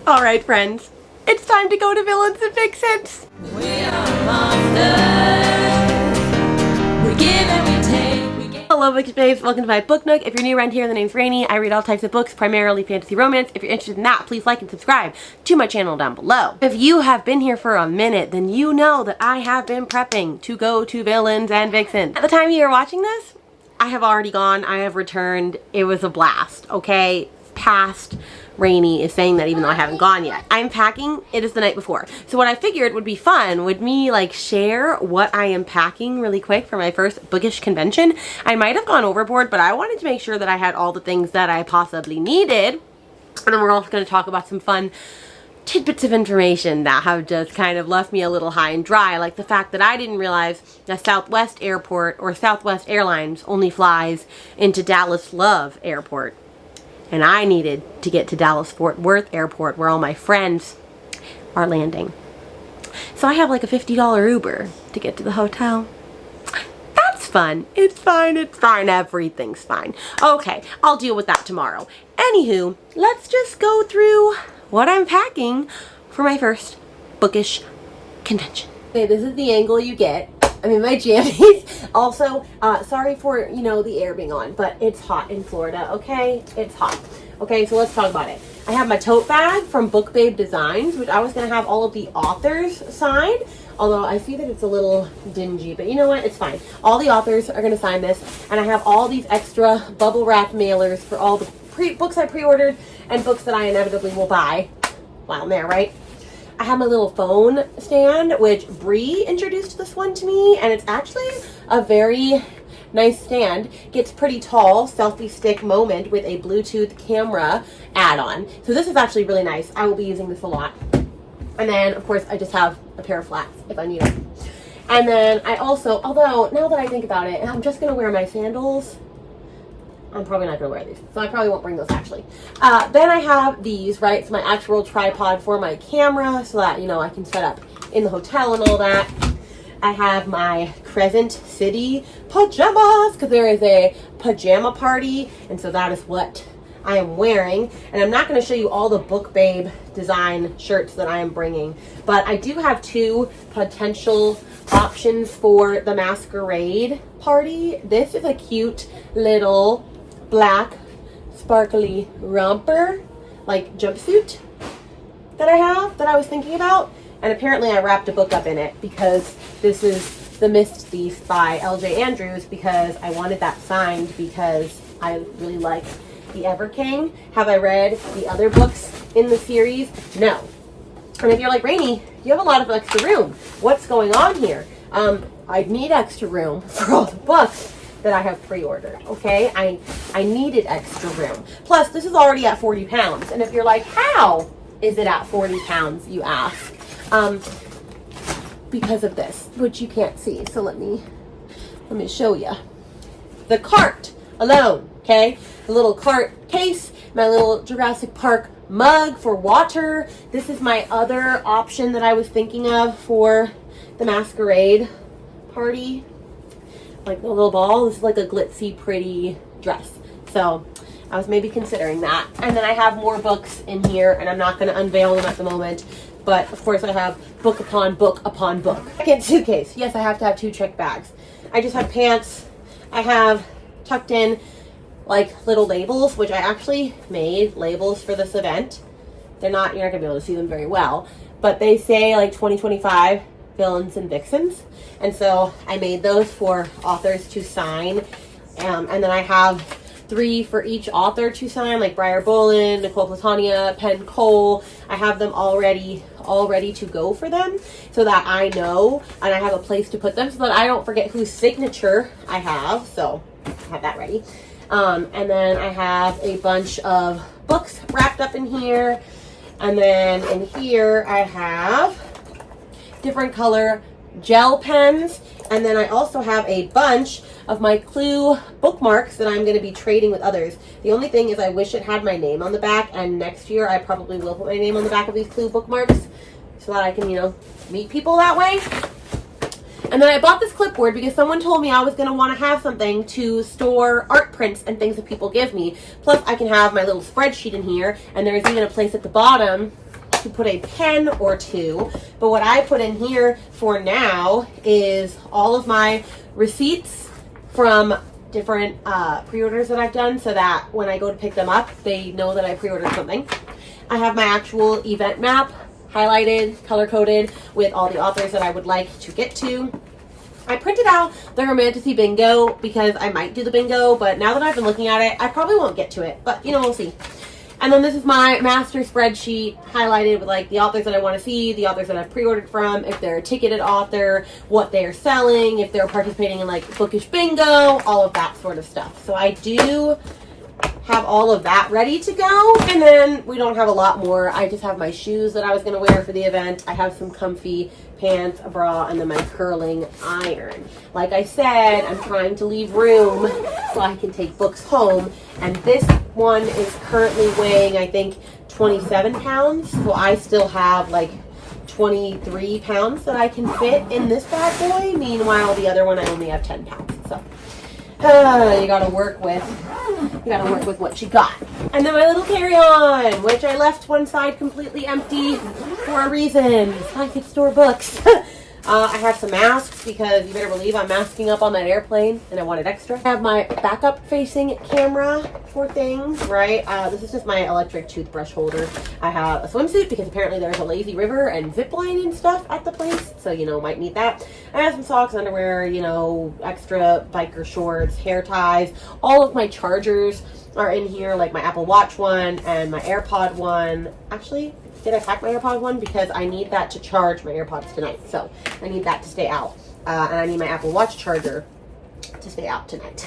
Alright friends, it's time to go to Villains and Vixens! We are monsters. We give and we take. Hello Bookish Babes, welcome to my book nook. If you're new around here, the name's Rainy. I read all types of books, primarily fantasy romance. If you're interested in that, please like and subscribe to my channel down below. If you have been here for a minute, then you know that I have been prepping to go to Villains and Vixens. At the time you are watching this, I have already gone, I have returned. It was a blast, okay? Past Rainy is saying that even though I haven't gone yet. I'm packing, it is the night before. So what I figured would be fun would me like share what I am packing really quick for my first bookish convention. I might have gone overboard, but I wanted to make sure that I had all the things that I possibly needed. And then we're also going to talk about some fun tidbits of information that have just kind of left me a little high and dry, like the fact that I didn't realize that Southwest Airport or Southwest Airlines only flies into Dallas Love Airport. And I needed to get to Dallas Fort Worth Airport where all my friends are landing. So I have like a $50 Uber to get to the hotel. That's fun. It's fine, it's fine, everything's fine. Okay, I'll deal with that tomorrow. Anywho, let's just go through what I'm packing for my first bookish convention. Okay, this is the angle you get. I'm in my jammies. Also, sorry for, the air being on, but it's hot in Florida, okay? It's hot. Okay, so let's talk about it. I have my tote bag from Bookish Babes Designs, which I was going to have all of the authors sign, although I see that it's a little dingy, but you know what? It's fine. All the authors are going to sign this, and I have all these extra bubble wrap mailers for all the books I pre-ordered and books that I inevitably will buy while I'm there, right? I have my little phone stand, which Bree introduced this one to me, and it's actually a very nice stand. Gets pretty tall, selfie stick moment with a Bluetooth camera add-on. So this is actually really nice. I will be using this a lot. And then, of course, I just have a pair of flats if I need them. And then I also, although now that I think about it, I'm just going to wear my sandals. I'm probably not going to wear these, so I probably won't bring those actually. Then I have these, right? It's my actual tripod for my camera so that, I can set up in the hotel and all that. I have my Crescent City pajamas because there is a pajama party, and so that is what I am wearing. And I'm not going to show you all the Book Babe design shirts that I am bringing, but I do have two potential options for the masquerade party. This is a cute little black sparkly romper like jumpsuit that I was thinking about, and apparently I wrapped a book up in it because this is The Mist Thief by LJ Andrews, because I wanted that signed because I really like the Ever King. Have I read the other books in the series? No. And if you're like, Rainy, you have a lot of extra room. What's going on here? I need extra room for all the books that I have pre-ordered, okay? I needed extra room. Plus, this is already at 40 pounds. And if you're like, how is it at 40 pounds, you ask? Because of this, which you can't see. So let me show you. The cart alone, okay? The little cart case, my little Jurassic Park mug for water. This is my other option that I was thinking of for the masquerade party. Like the little ball. This is like a glitzy, pretty dress. So I was maybe considering that. And then I have more books in here, and I'm not going to unveil them at the moment. But of course I have book upon book upon book. Second suitcase. Yes, I have to have two check bags. I just have pants. I have tucked in like little labels, which I actually made labels for this event. You're not going to be able to see them very well, but they say like 2025 Villains and Vixens. And so I made those for authors to sign. And then I have 3 for each author to sign, like Briar Bolin, Nicole Platania, Penn Cole. I have them all ready to go for them so that I know and I have a place to put them so that I don't forget whose signature I have. So I have that ready. And then I have a bunch of books wrapped up in here. And then in here I have different color gel pens, and then I also have a bunch of my Clue bookmarks that I'm going to be trading with others. The only thing is I wish it had my name on the back, and next year I probably will put my name on the back of these Clue bookmarks so that I can, meet people that way. And then I bought this clipboard because someone told me I was going to want to have something to store art prints and things that people give me. Plus I can have my little spreadsheet in here, and there's even a place at the bottom to put a pen or two, but what I put in here for now is all of my receipts from different pre-orders that I've done, so that when I go to pick them up, they know that I pre-ordered something. I have my actual event map highlighted, color-coded with all the authors that I would like to get to. I printed out the Romantasy bingo because I might do the bingo, but now that I've been looking at it, I probably won't get to it, but you know, we'll see. And then this is my master spreadsheet highlighted with like the authors that I want to see, the authors that I've pre-ordered from, if they're a ticketed author, what they're selling, if they're participating in like Bookish Bingo, all of that sort of stuff. So I do have all of that ready to go. And then we don't have a lot more. I just have my shoes that I was going to wear for the event. I have some comfy pants, a bra, and then my curling iron. Like I said, I'm trying to leave room so I can take books home. And this one is currently weighing, I think, 27 pounds. So I still have like 23 pounds that I can fit in this bad boy. Meanwhile, the other one, I only have 10 pounds. So you gotta work with what you got. And then my little carry-on, which I left one side completely empty for a reason. I could store books. I have some masks because you better believe I'm masking up on that airplane and I wanted extra. I have my backup facing camera for things, right? This is just my electric toothbrush holder. I have a swimsuit because apparently there's a lazy river and zip line and stuff at the place. So, you know, might need that. I have some socks, underwear, you know, extra biker shorts, hair ties. All of my chargers are in here, like my Apple Watch one and my AirPod one. Actually, did I pack my AirPod one? Because I need that to charge my AirPods tonight. So I need that to stay out. And I need my Apple Watch charger to stay out tonight.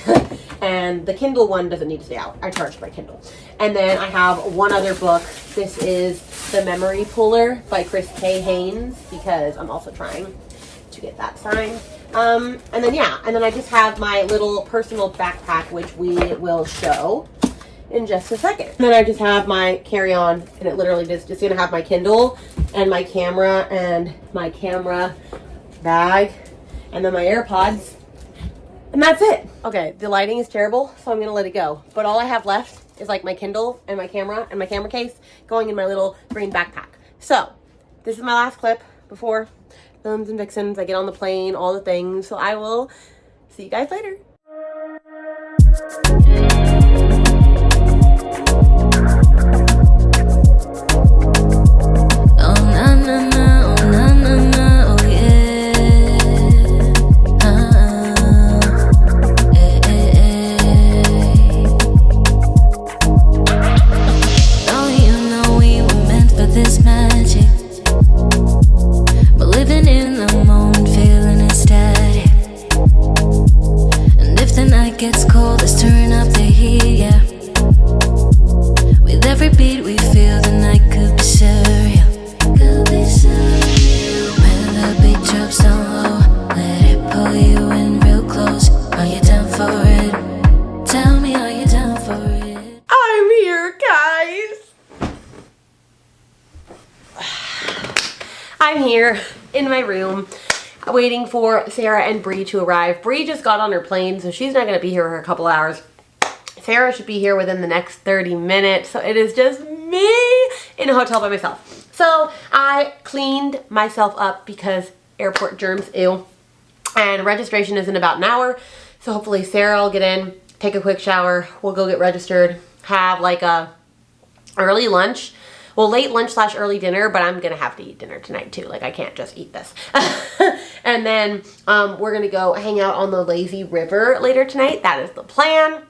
And the Kindle one doesn't need to stay out. I charged my Kindle. And then I have one other book. This is The Memory Puller by Chris K. Haynes, because I'm also trying to get that signed. And then I just have my little personal backpack, which we will show in just a second. And then I just have my carry-on, and it literally just gonna have my Kindle and my camera bag, and then my AirPods, and that's it. Okay, the lighting is terrible, so I'm gonna let it go. But all I have left is like my Kindle and my camera case going in my little green backpack. So this is my last clip before Villains and Vixens. I get on the plane, all the things. So I will see you guys later. Gets cold, let's turn up the heat, yeah. With every beat we feel the night could be surreal. Could be surreal. When the beat drops down low, let it pull you in real close. Are you down for it? Tell me, are you down for it? I'm here, guys. I'm here in my room, waiting for Sarah and Bree to arrive. Bree just got on her plane, so she's not going to be here for a couple hours. Sarah should be here within the next 30 minutes, so it is just me in a hotel by myself. So I cleaned myself up because airport germs, ew. And registration is in about an hour, so hopefully Sarah will get in, take a quick shower, we'll go get registered, have like a early lunch. Well, late lunch / early dinner, but I'm going to have to eat dinner tonight too. Like, I can't just eat this. And then we're going to go hang out on the lazy river later tonight. That is the plan.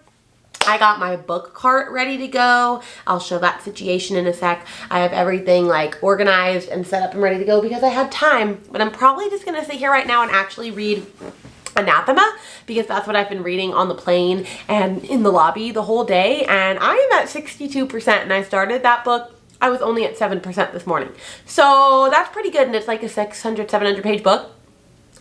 I got my book cart ready to go. I'll show that situation in a sec. I have everything like organized and set up and ready to go because I had time. But I'm probably just going to sit here right now and actually read Anathema, because that's what I've been reading on the plane and in the lobby the whole day. And I am at 62%, and I started that book. I was only at 7% this morning. So that's pretty good, and it's like a 600, 700 page book.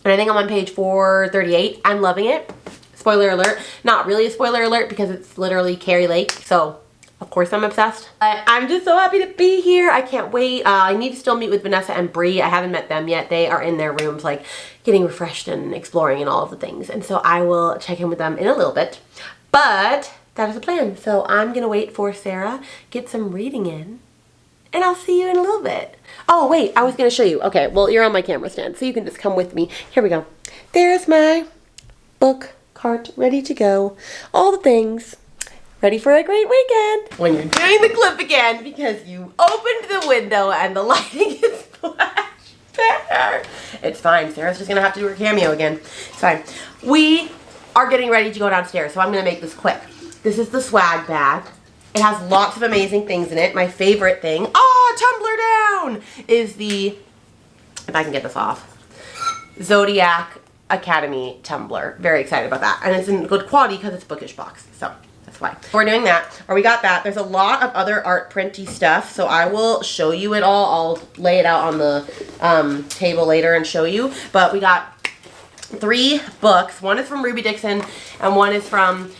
And I think I'm on page 438. I'm loving it. Spoiler alert. Not really a spoiler alert because it's literally Carrie Lake. So, of course I'm obsessed. But I'm just so happy to be here. I can't wait. I need to still meet with Vanessa and Bree. I haven't met them yet. They are in their rooms like getting refreshed and exploring and all of the things. And so I will check in with them in a little bit. But that is the plan. So I'm going to wait for Sarah, get some reading in, and I'll see you in a little bit. Oh, wait, I was going to show you. Okay, well, you're on my camera stand, so you can just come with me. Here we go. There's my book cart ready to go. All the things. Ready for a great weekend. When you're doing the clip again because you opened the window and the lighting is flashed there. It's fine. Sarah's just going to have to do her cameo again. It's fine. We are getting ready to go downstairs, so I'm going to make this quick. This is the swag bag. It has lots of amazing things in it. My favorite thing, tumbler down, is the, if I can get this off, Zodiac Academy tumbler. Very excited about that. And it's in good quality because it's Bookish box. So that's why. We're doing that. Or we got that. There's a lot of other art printy stuff. So I will show you it all. I'll lay it out on the table later and show you. But we got 3 books. One is from Ruby Dixon and one is from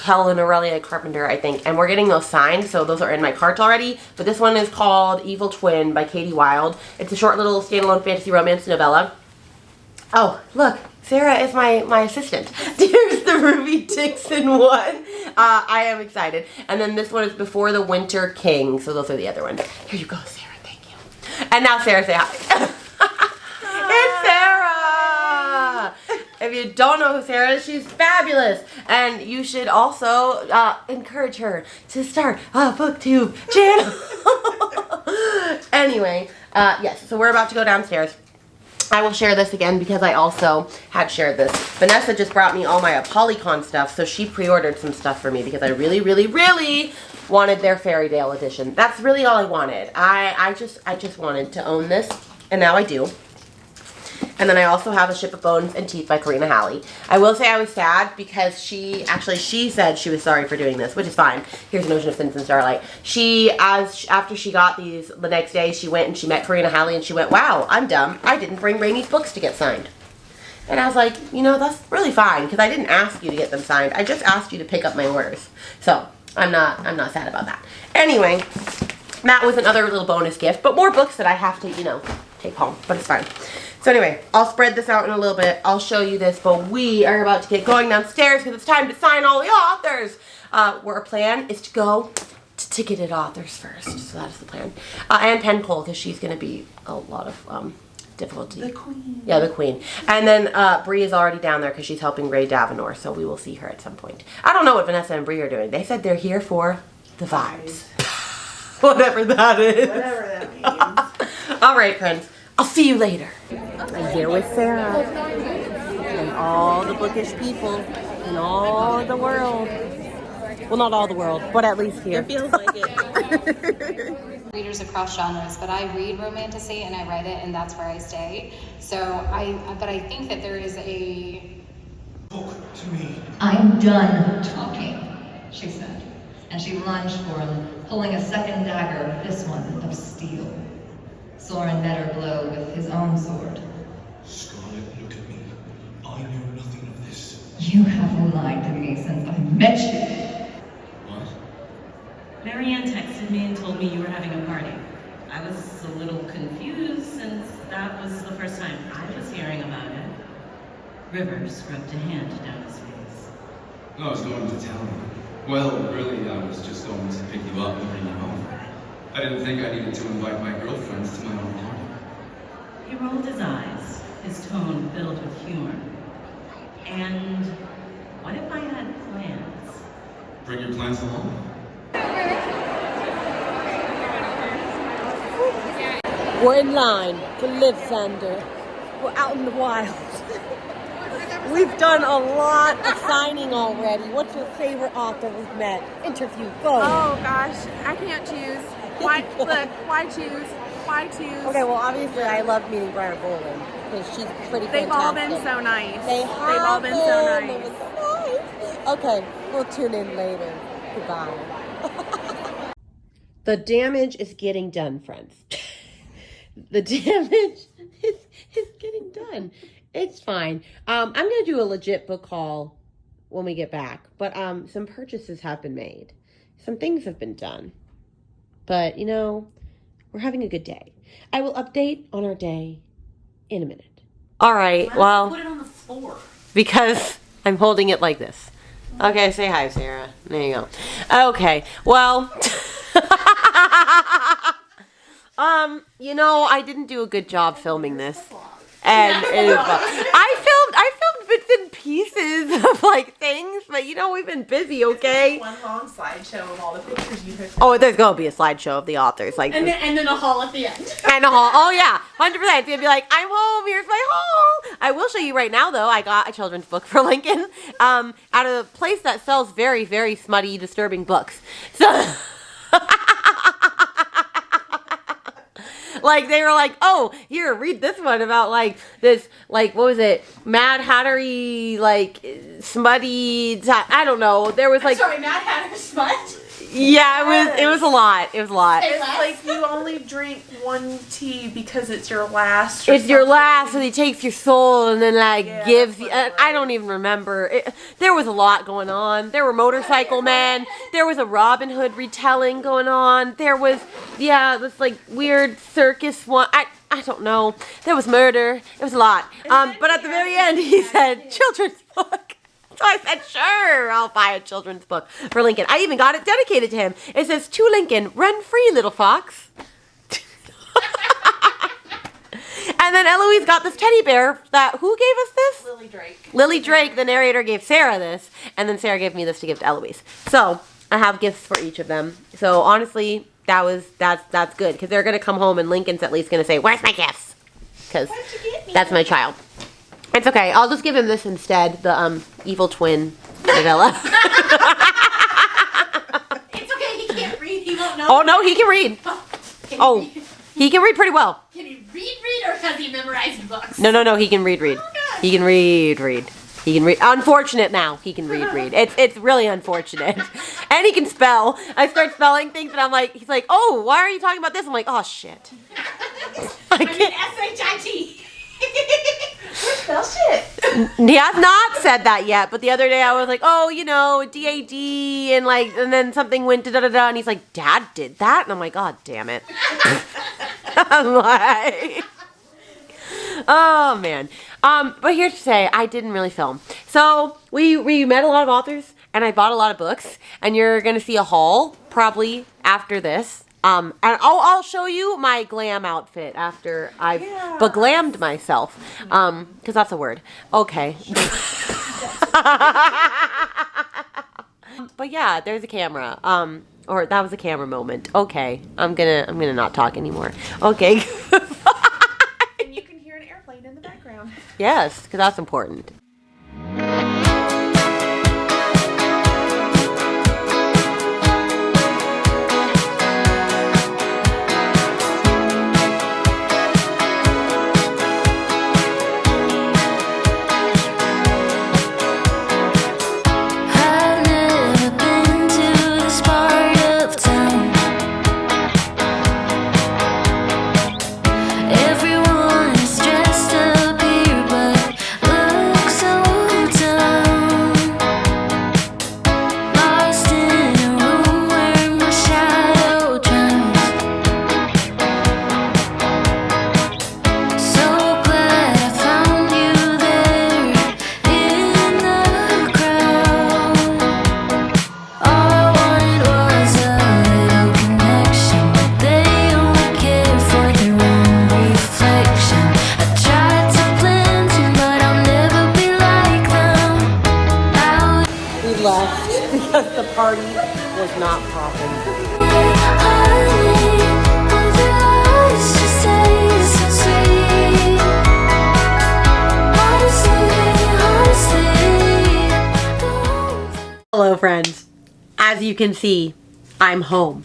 Helen Aurelia Carpenter, I think. And we're getting those signed. So those are in my cart already. But this one is called Evil Twin by Katie Wilde. It's a short little standalone fantasy romance novella. Oh, look, Sarah is my assistant. Here's the Ruby Dixon one. I am excited. And then this one is Before the Winter King. So those are the other ones. Here you go, Sarah. Thank you. And now Sarah, say hi. It's Sarah. If you don't know who Sarah is, she's fabulous. And you should also encourage her to start a BookTube channel. Anyway, yes, so we're about to go downstairs. I will share this again because I also had shared this. Vanessa just brought me all my Polycon stuff, so she pre-ordered some stuff for me because I really, really, really wanted their Fairy Tale edition. That's really all I wanted. I just wanted to own this, and now I do. And then I also have A Ship of Bones and Teeth by Karina Halley. I will say I was sad because she said she was sorry for doing this, which is fine. Here's an Ocean of Sins and Starlight. After she got these, the next day she went and she met Karina Halley and she went, wow, I'm dumb. I didn't bring Rainy's books to get signed. And I was like, you know, that's really fine because I didn't ask you to get them signed. I just asked you to pick up my orders. So I'm not sad about that. Anyway, that was another little bonus gift, but more books that I have to, you know, take home, but it's fine. So anyway, I'll spread this out in a little bit. I'll show you this, but we are about to get going downstairs because it's time to sign all the authors. Our plan is to go to ticketed authors first. So that is the plan. And Pen Pole because she's going to be a lot of difficulty. The queen. Yeah, the queen. And then Bree is already down there because she's helping Ray Davenor, so we will see her at some point. I don't know what Vanessa and Bree are doing. They said they're here for the vibes. Whatever that is. Whatever that means. All right, friends. I'll see you later. I'm here with Sarah and all the bookish people in all the world. Well, not all the world, but at least here. It feels like it. Readers across genres, but I read romantasy and I write it, and that's where I stay. So but I think that there is a... Talk to me. I'm done talking, she said, and she lunged for him, pulling a second dagger, this one of steel. Soren met her blow with his own sword. Scarlet, look at me. I know nothing of this. You have lied to me since I met you. What? Marianne texted me and told me you were having a party. I was a little confused since that was the first time I was hearing about it. Rivers rubbed a hand down his face. I was going to town. Well, really, I was just going to pick you up and bring you home. I didn't think I needed to invite my girlfriends to my own party. He rolled his eyes, his tone filled with humor. And what if I had plans? Bring your plans along. We're in line to live, Sander. We're out in the wild. We've done a lot of signing already. What's your favorite author we've met? Interview, go. Oh gosh, I can't choose. Why choose? Why choose? Okay, well obviously I love meeting Briar Bolin because she's pretty fantastic. They've all been so nice. They've all been so nice. It was nice. Okay, we'll tune in later. Goodbye. The damage is getting done, friends. The damage is getting done. It's fine. I'm going to do a legit book haul when we get back. But some purchases have been made. Some things have been done. But, you know, we're having a good day. I will update on our day in a minute. All right, well. Put it on the floor. Because I'm holding it like this. Okay, say hi, Sarah. There you go. Okay, well. You know, I didn't do a good job filming this. And I filmed bits and pieces of like things, but you know, we've been busy, okay? One long slideshow of all the pictures you took. Oh, there's gonna be a slideshow of the authors, like, And then a haul at the end. and a haul. Oh yeah, 100%. It's gonna be like, I'm home. Here's my haul. I will show you right now, though. I got a children's book for Lincoln, at a place that sells very, very smutty, disturbing books. So. Like, they were like, oh, here, read this one about, like, this, like, what was it? Mad Hattery, like, smutty, I don't know. There was, like... Sorry, Mad Hatter smut? Yeah, it was a lot. It was a lot. It's like you only drink one tea because it's your last. It's your last, and he takes your soul and then, like, gives you... I don't even remember. There was a lot going on. There were motorcycle men. There was a Robin Hood retelling going on. There was, this, like, weird circus one. I don't know. There was murder. It was a lot. But at the very end, he said, children's book. So I said, sure, I'll buy a children's book for Lincoln. I even got it dedicated to him. It says, to Lincoln, run free, little fox. And then Eloise got this teddy bear that, who gave us this? Lily Drake. Lily Drake, the narrator, gave Sarah this. And then Sarah gave me this to give to Eloise. So I have gifts for each of them. So honestly, that's good. Because they're going to come home and Lincoln's at least going to say, where's my gifts? Because that's my child. It's okay. I'll just give him this instead. The evil twin novella. It's okay. He can't read. He won't know. Oh no, he can read. He can read pretty well. Can he read, or has he memorized books? No. He can read. Oh, He can read. He can read. Unfortunate now. He can read. It's really unfortunate. And he can spell. I start spelling things and I'm like, he's like, oh, why are you talking about this? I'm like, oh shit. I can't. S-H-I-T. Spell shit. He has not said that yet, but the other day I was like, oh, you know, D-A-D, and then something went da-da-da, and he's like, Dad did that? And I'm like, God damn it. I'm like, oh, man. But here's to say, I didn't really film. So, we met a lot of authors, and I bought a lot of books, and you're going to see a haul, probably, after this. And I'll show you my glam outfit after I've beglammed myself. Because that's a word. Okay. But yeah, there's a camera. Or that was a camera moment. Okay. I'm gonna not talk anymore. Okay. And you can hear an airplane in the background. Yes, because that's important. Because the party was not popping. Hello friends. As you can see, I'm home.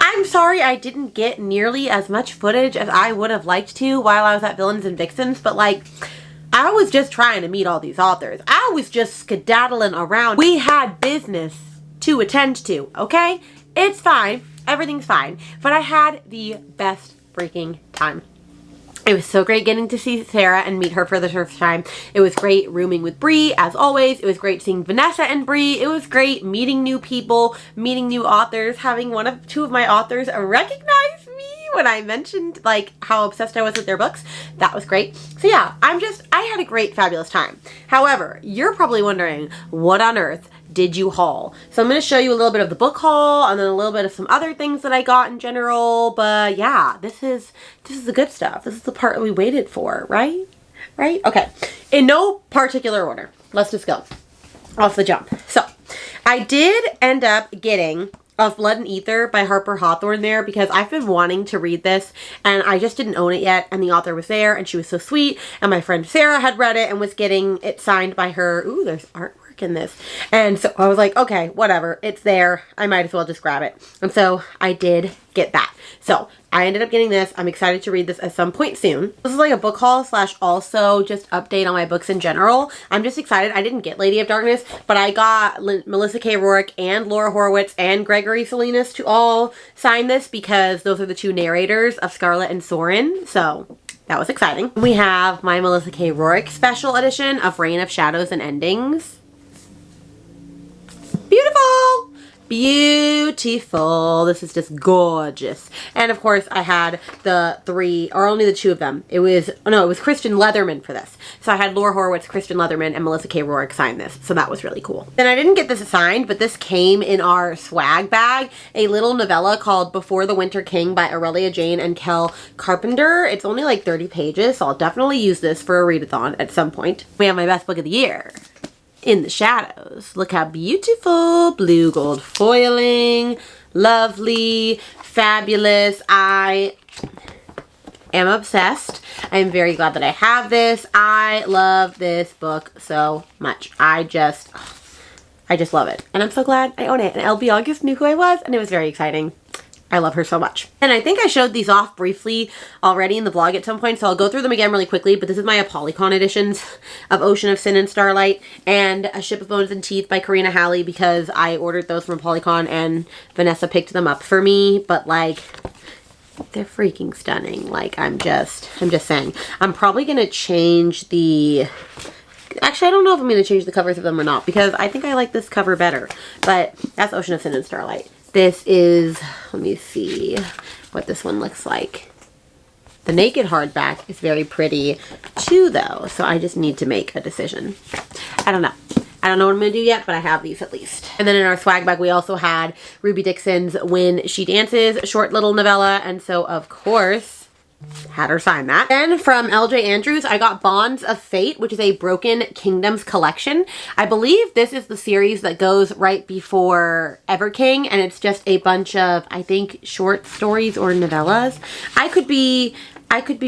I'm sorry I didn't get nearly as much footage as I would have liked to while I was at Villains and Vixens, but like, I was just trying to meet all these authors. I was just skedaddling around. We had business to attend to, okay? It's fine. Everything's fine. But I had the best freaking time. It was so great getting to see Sarah and meet her for the first time. It was great rooming with Bree, as always. It was great seeing Vanessa and Bree. It was great meeting new people, meeting new authors, having two of my authors recognize me when I mentioned like how obsessed I was with their books. That was great. So yeah, I had a great, fabulous time. However, you're probably wondering, what on earth did you haul. So I'm going to show you a little bit of the book haul and then a little bit of some other things that I got in general. But yeah, this is the good stuff. This is the part we waited for, right? Right? Okay. In no particular order. Let's just go off the jump. So I did end up getting Of Blood and Ether by Harper Hawthorne there because I've been wanting to read this and I just didn't own it yet, and the author was there and she was so sweet, and my friend Sarah had read it and was getting it signed by her. Ooh, there's artwork in this. And so I was like, okay, whatever, it's there, I might as well just grab it. And so I did get that. So I ended up getting this. I'm excited to read this at some point soon. This is like a book haul slash also just update on my books in general. I'm just excited. I didn't get Lady of Darkness, but I got Melissa K. Rourke and Laura Horowitz and Gregory Salinas to all sign this because those are the two narrators of Scarlet and Soren. So that was exciting. We have my Melissa K. Rourke special edition of Reign of Shadows and Endings. Beautiful! Beautiful. This is just gorgeous. And of course I had the three, or only the two of them. It was Kristen Leatherman for this. So I had Laura Horowitz, Kristen Leatherman, and Melissa K. Rourke sign this. So that was really cool. Then I didn't get this signed, but this came in our swag bag. A little novella called Before the Winter King by Aurelia Jane and Kel Carpenter. It's only like 30 pages, so I'll definitely use this for a readathon at some point. We have my best book of the year. In the Shadows. Look how beautiful. Blue gold foiling. Lovely. Fabulous. I am obsessed. I'm very glad that I have this. I love this book so much. I just love it. And I'm so glad I own it. And LB August knew who I was, and it was very exciting. I love her so much. And I think I showed these off briefly already in the vlog at some point, so I'll go through them again really quickly, but this is my Apolycon editions of Ocean of Sin and Starlight and A Ship of Bones and Teeth by Karina Halley because I ordered those from Apolycon and Vanessa picked them up for me, but like, they're freaking stunning. Like, I'm just saying. I'm probably gonna change the... Actually, I don't know if I'm going to change the covers of them or not because I think I like this cover better, but that's Ocean of Sin and Starlight. This is, let me see what this one looks like. The naked hardback is very pretty too though, so I just need to make a decision. I don't know. I don't know what I'm going to do yet, but I have these at least. And then in our swag bag, we also had Ruby Dixon's When She Dances, short little novella, and so of course, had her sign that. Then from LJ Andrews, I got Bonds of Fate, which is a Broken Kingdoms collection. I believe this is the series that goes right before Everking, and it's just a bunch of, I think, short stories or novellas. I could be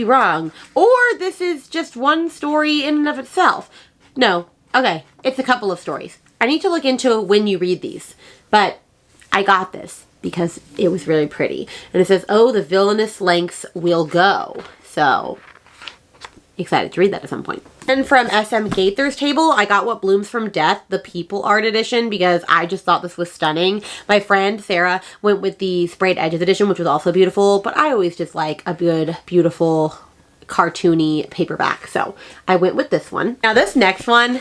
wrong. Or this is just one story in and of itself. No. Okay. It's a couple of stories. I need to look into when you read these, but I got this because it was really pretty. And it says, oh, the villainous lengths will go. So, excited to read that at some point. And from SM Gaither's Table, I got What Blooms from Death, the People Art Edition, because I just thought this was stunning. My friend, Sarah, went with the Sprayed Edges Edition, which was also beautiful, but I always just like a good, beautiful, cartoony paperback. So, I went with this one. Now, this next one...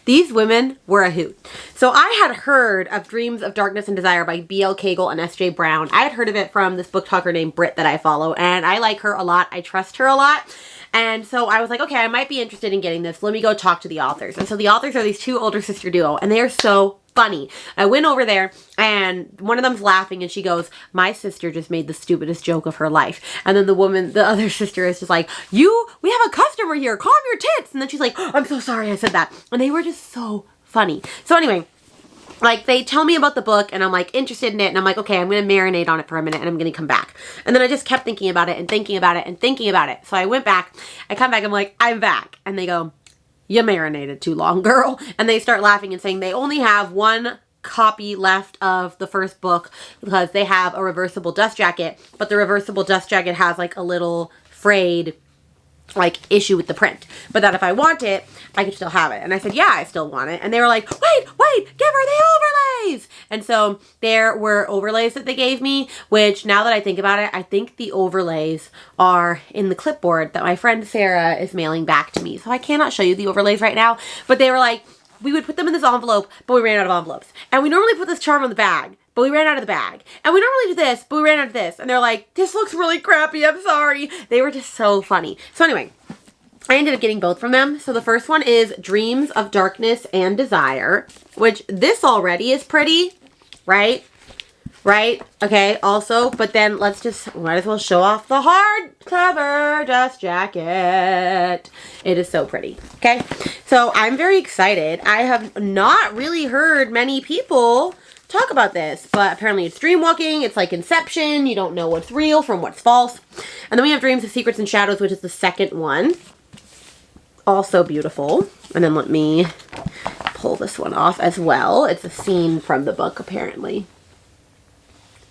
These women were a hoot. So I had heard of Dreams of Darkness and Desire by B.L. Cagle and S.J. Brown. I had heard of it from this book talker named Britt that I follow, and I like her a lot. I trust her a lot. And so I was like, okay, I might be interested in getting this. Let me go talk to the authors. And so the authors are these two older sister duo, and they are so funny. I went over there and one of them's laughing and she goes, my sister just made the stupidest joke of her life. And then the other sister is just like, we have a customer here, calm your tits. And then she's like, oh, I'm so sorry I said that. And they were just so funny. So anyway, like they tell me about the book and I'm like interested in it and I'm like, okay, I'm going to marinate on it for a minute and I'm going to come back. And then I just kept thinking about it and thinking about it and thinking about it. So I went back, I come back, I'm like, I'm back. And they go, you marinated too long, girl. And they start laughing and saying they only have one copy left of the first book because they have a reversible dust jacket, but the reversible dust jacket has like a little frayed like issue with the print, but that if I want it, I could still have it. And I said, yeah, I still want it. And they were like, wait, give her the overlays. And so there were overlays that they gave me, which now that I think about it, I think the overlays are in the clipboard that my friend Sarah is mailing back to me. So I cannot show you the overlays right now, but they were like, we would put them in this envelope, but we ran out of envelopes. And we normally put this charm on the bag, but we ran out of the bag. And we normally do this, but we ran out of this. And they're like, this looks really crappy, I'm sorry. They were just so funny. So anyway, I ended up getting both from them. So the first one is Dreams of Darkness and Desire, which this already is pretty, right? Right? Okay, also, but then let's just, might as well show off the hardcover dust jacket. It is so pretty. Okay, so I'm very excited. I have not really heard many people talk about this, but apparently it's dreamwalking. It's like Inception. You don't know what's real from what's false. And then we have Dreams of Secrets and Shadows, which is the second one. Also beautiful. And then let me pull this one off as well. It's a scene from the book, apparently.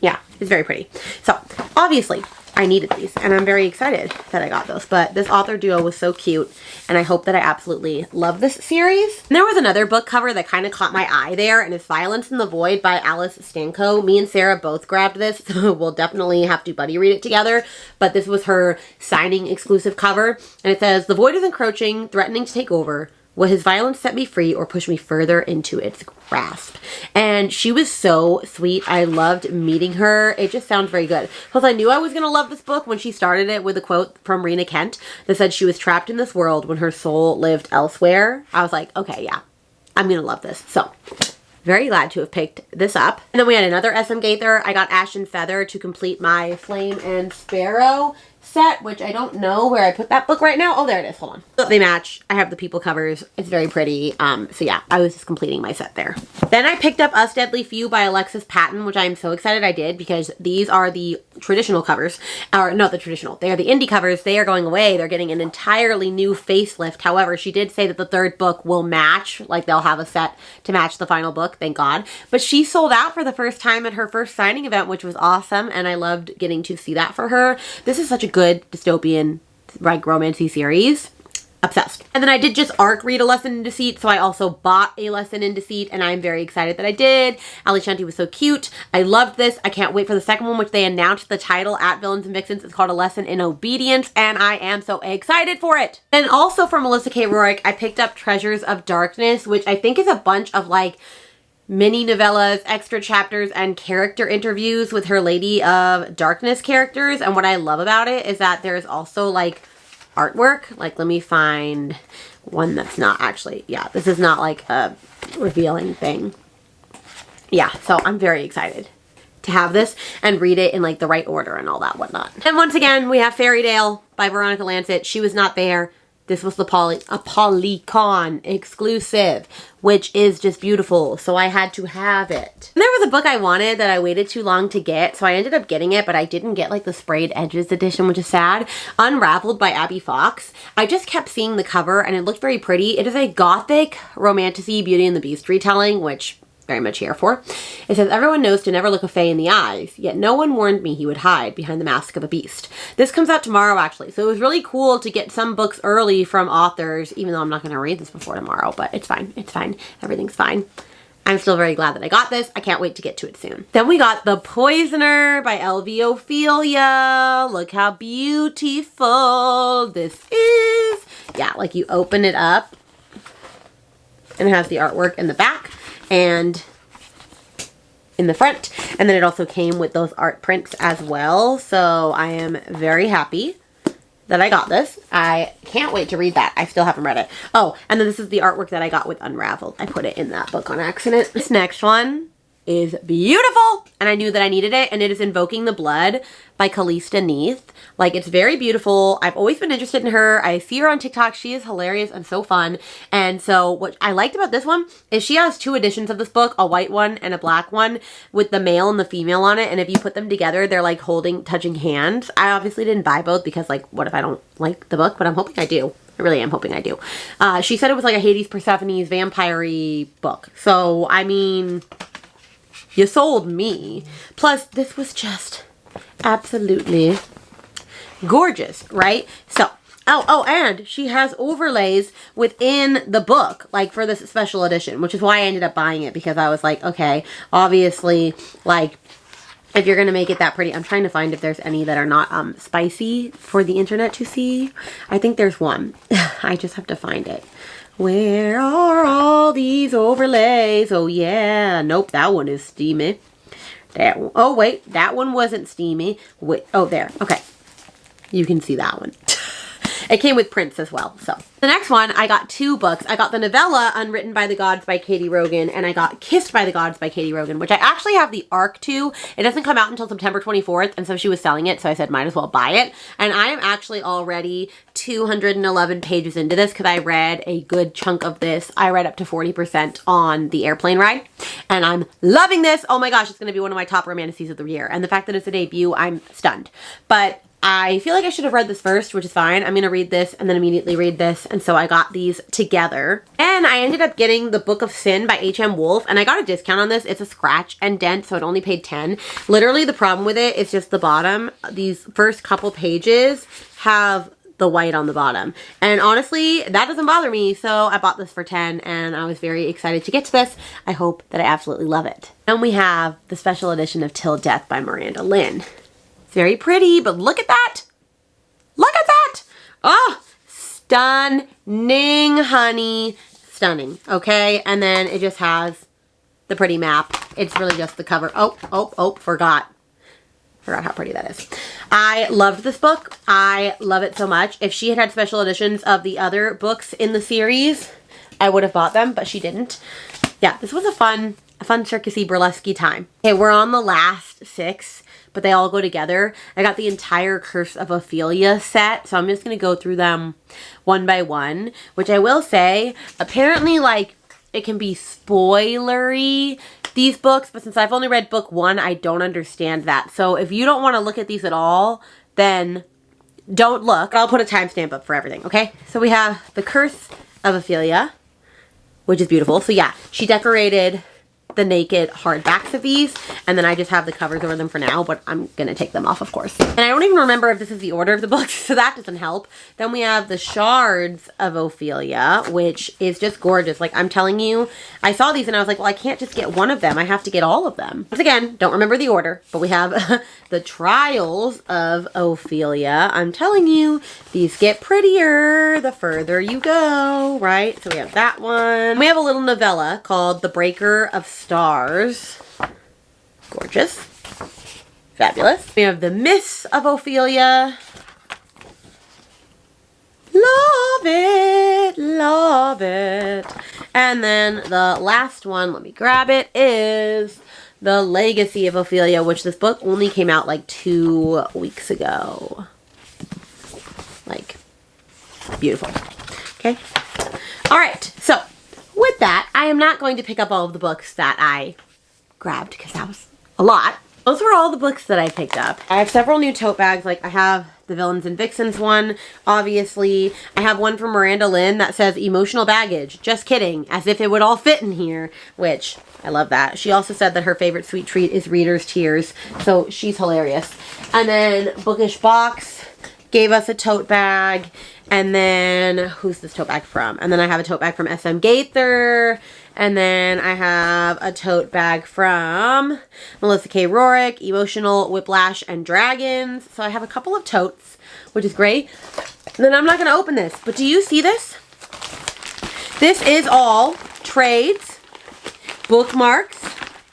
Yeah, it's very pretty. So, obviously, I needed these, and I'm very excited that I got those. But this author duo was so cute, and I hope that I absolutely love this series. And there was another book cover that kind of caught my eye there, and it's Violence in the Void by Alice Stanko. Me and Sarah both grabbed this, so we'll definitely have to buddy read it together. But this was her signing exclusive cover, and it says, "The void is encroaching, threatening to take over. Will his violence set me free or push me further into its grasp?" And she was so sweet. I loved meeting her. It just sounds very good. Plus, I knew I was going to love this book when she started it with a quote from Rena Kent that said she was trapped in this world when her soul lived elsewhere. I was like, okay, yeah, I'm going to love this. So, very glad to have picked this up. And then we had another SM Gaither. I got Ash and Feather to complete my Flame and Sparrow set, which I don't know where I put that book right now. Oh, there it is. Hold on. So they match. I have the people covers. It's very pretty. So yeah, I was just completing my set there. Then I picked up Us Deadly Few by Alexis Patton, which I'm so excited I did because these are the traditional covers. Or not the traditional. They are the indie covers. They are going away. They're getting an entirely new facelift. However, she did say that the third book will match. Like they'll have a set to match the final book. Thank God. But she sold out for the first time at her first signing event, which was awesome. And I loved getting to see that for her. This is such a good dystopian like romancy series. Obsessed. And then I did just ARC read A Lesson in Deceit, so I also bought A Lesson in Deceit, and I'm very excited that I did. Ali Shanti was so cute. I loved this. I can't wait for the second one, which they announced the title at Villains and Vixens. It's called A Lesson in Obedience, and I am so excited for it. And also from Melissa K. Rourke, I picked up Treasures of Darkness, which I think is a bunch of like mini novellas, extra chapters, and character interviews with her Lady of Darkness characters. And what I love about it is that there's also like artwork. Like, let me find one that's not actually, yeah, this is not like a revealing thing. Yeah, so I'm very excited to have this and read it in like the right order and all that whatnot. And once again, we have Fairy Tale by Veronica Lancet. She was not there. This was the Polycon exclusive, which is just beautiful. So I had to have it. And there was a book I wanted that I waited too long to get. So I ended up getting it, but I didn't get like the sprayed edges edition, which is sad. Unraveled by Abby Fox. I just kept seeing the cover and it looked very pretty. It is a gothic, romantic-y Beauty and the Beast retelling, which very much here for. It says, everyone knows to never look a fae in the eyes, yet no one warned me he would hide behind the mask of a beast. This comes out tomorrow, actually, so it was really cool to get some books early from authors, even though I'm not going to read this before tomorrow, but it's fine. It's fine. Everything's fine. I'm still very glad that I got this. I can't wait to get to it soon. Then we got The Poisoner by L.V. Ophelia. Look how beautiful this is. Yeah, like you open it up and it has the artwork in the back and in the front, and then it also came with those art prints as well. So I am very happy that I got this. I can't wait to read that. I still haven't read it. Oh, and then this is the artwork that I got with Unraveled. I put it in that book on accident. This next one is beautiful, and I knew that I needed it, and it is Invoking the Blood by Callista Neath. Like, it's very beautiful. I've always been interested in her. I see her on TikTok. She is hilarious and so fun. And so what I liked about this one is she has two editions of this book, a white one and a black one with the male and the female on it. And if you put them together, they're like touching hands. I obviously didn't buy both because like, what if I don't like the book? But I'm hoping I do. I really am hoping I do. She said it was like a Hades Persephone's vampire-y book. So, I mean, you sold me. Plus, this was just absolutely gorgeous, right? So, and she has overlays within the book, like for this special edition, which is why I ended up buying it, because I was like, okay, obviously, like, if you're going to make it that pretty, I'm trying to find if there's any that are not spicy for the internet to see. I think there's one. I just have to find it. Where are all these overlays? Oh, yeah. Nope, that one is steamy. That one, oh, wait, that one wasn't steamy. Wait, oh, there. Okay. You can see that one. It came with prints as well. So the next one, I got 2 books. I got the novella Unwritten by the Gods by Katie Rogan, and I got Kissed by the Gods by Katie Rogan, which I actually have the ARC to. It doesn't come out until September 24th, and so she was selling it, so I said might as well buy it. And I am actually already 211 pages into this because I read a good chunk of this. I read up to 40% on the airplane ride, and I'm loving this. Oh my gosh, it's going to be one of my top romantices of the year. And the fact that it's a debut, I'm stunned. But I feel like I should have read this first, which is fine. I'm going to read this and then immediately read this. And so I got these together. And I ended up getting the Book of Sin by H.M. Wolf. And I got a discount on this. It's a scratch and dent, so it only paid 10. Literally, the problem with it is just the bottom. These first couple pages have the white on the bottom. And honestly, that doesn't bother me. So I bought this for 10 and I was very excited to get to this. I hope that I absolutely love it. And we have the special edition of Till Death by Miranda Lynn. It's very pretty, but look at that. Look at that. Oh, stunning, honey. Stunning. Okay. And then it just has the pretty map. It's really just the cover. Oh, forgot how pretty that is. I loved this book. I love it so much. If she had special editions of the other books in the series, I would have bought them, but she didn't. Yeah, this was a fun circusy burlesque time. Okay, we're on the last 6, but they all go together. I got the entire Curse of Ophelia set, so I'm just going to go through them one by one, which I will say, apparently, like, it can be spoilery, these books, but since I've only read book 1, I don't understand that. So if you don't want to look at these at all, then don't look. I'll put a timestamp up for everything, okay? So we have the Curse of Ophelia, which is beautiful. So yeah, she decorated the naked hardbacks of these, and then I just have the covers over them for now, but I'm gonna take them off, of course. And I don't even remember if this is the order of the books, so that doesn't help. Then we have the Shards of Ophelia, which is just gorgeous. Like, I'm telling you, I saw these and I was like, well, I can't just get one of them. I have to get all of them. Once again, don't remember the order, but we have the Trials of Ophelia. I'm telling you, these get prettier the further you go, right? So we have that one. We have a little novella called The Breaker of Stars. Gorgeous. Fabulous. We have the Miss of Ophelia. Love it. Love it. And then the last one, let me grab it, is The Legacy of Ophelia, which this book only came out like 2 weeks ago. Like, beautiful. Okay. All right. So with that, I am not going to pick up all of the books that I grabbed because that was a lot. Those were all the books that I picked up. I have several new tote bags. Like, I have the Villains and Vixens one, obviously. I have one from Miranda Lynn that says emotional baggage. Just kidding. As if it would all fit in here, which I love that. She also said that her favorite sweet treat is reader's tears. So she's hilarious. And then Bookish Box gave us a tote bag. And then, who's this tote bag from? And then I have a tote bag from SM Gaither. And then I have a tote bag from Melissa K. Rorick, Emotional, Whiplash, and Dragons. So I have a couple of totes, which is great. And then I'm not going to open this, but do you see this? This is all trades, bookmarks,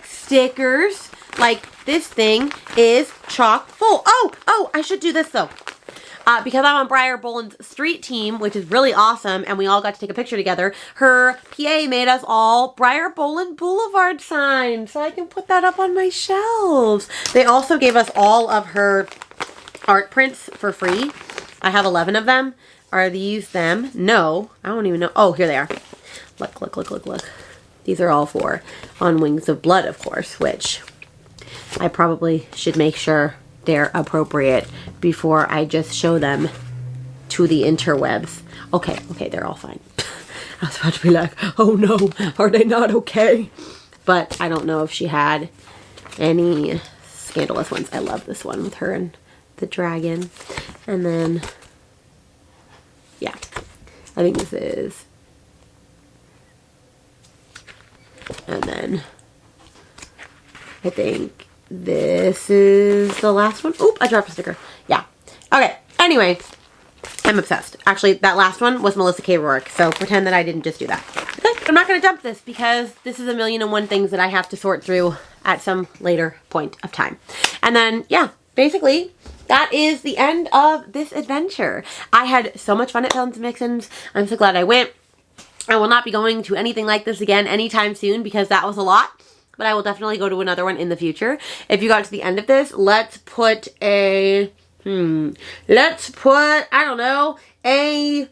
stickers. Like, this thing is chock full. Oh, I should do this though. Because I'm on Briar Boland's street team, which is really awesome, and we all got to take a picture together, her PA made us all Briar Boland Boulevard signs, so I can put that up on my shelves. They also gave us all of her art prints for free. I have 11 of them. Are these them? No, I don't even know. Oh, here they are. Look. These are all for On Wings of Blood, of course, which I probably should make sure they're appropriate before I just show them to the interwebs. Okay, they're all fine. I was about to be like, oh no, are they not okay? But I don't know if she had any scandalous ones. I love this one with her and the dragon. And then, yeah, I think this is. And then, I think this is the last one. Oop, I dropped a sticker. Yeah. Okay. Anyway, I'm obsessed. Actually, that last one was Melissa K. Rorick, so pretend that I didn't just do that. Okay. I'm not going to dump this because this is 1,000,001 things that I have to sort through at some later point of time. And then, yeah, basically, that is the end of this adventure. I had so much fun at Villains Vixens. I'm so glad I went. I will not be going to anything like this again anytime soon because that was a lot. But I will definitely go to another one in the future. If you got to the end of this, let's put a... let's put, I don't know, a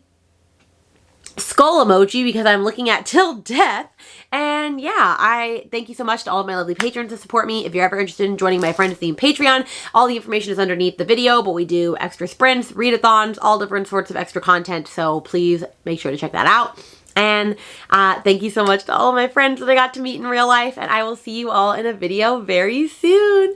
skull emoji because I'm looking at Till Death. And yeah, I thank you so much to all of my lovely patrons to support me. If you're ever interested in joining my Friends Theme Patreon, all the information is underneath the video, but we do extra sprints, readathons, all different sorts of extra content. So please make sure to check that out. And thank you so much to all of my friends that I got to meet in real life. And I will see you all in a video very soon.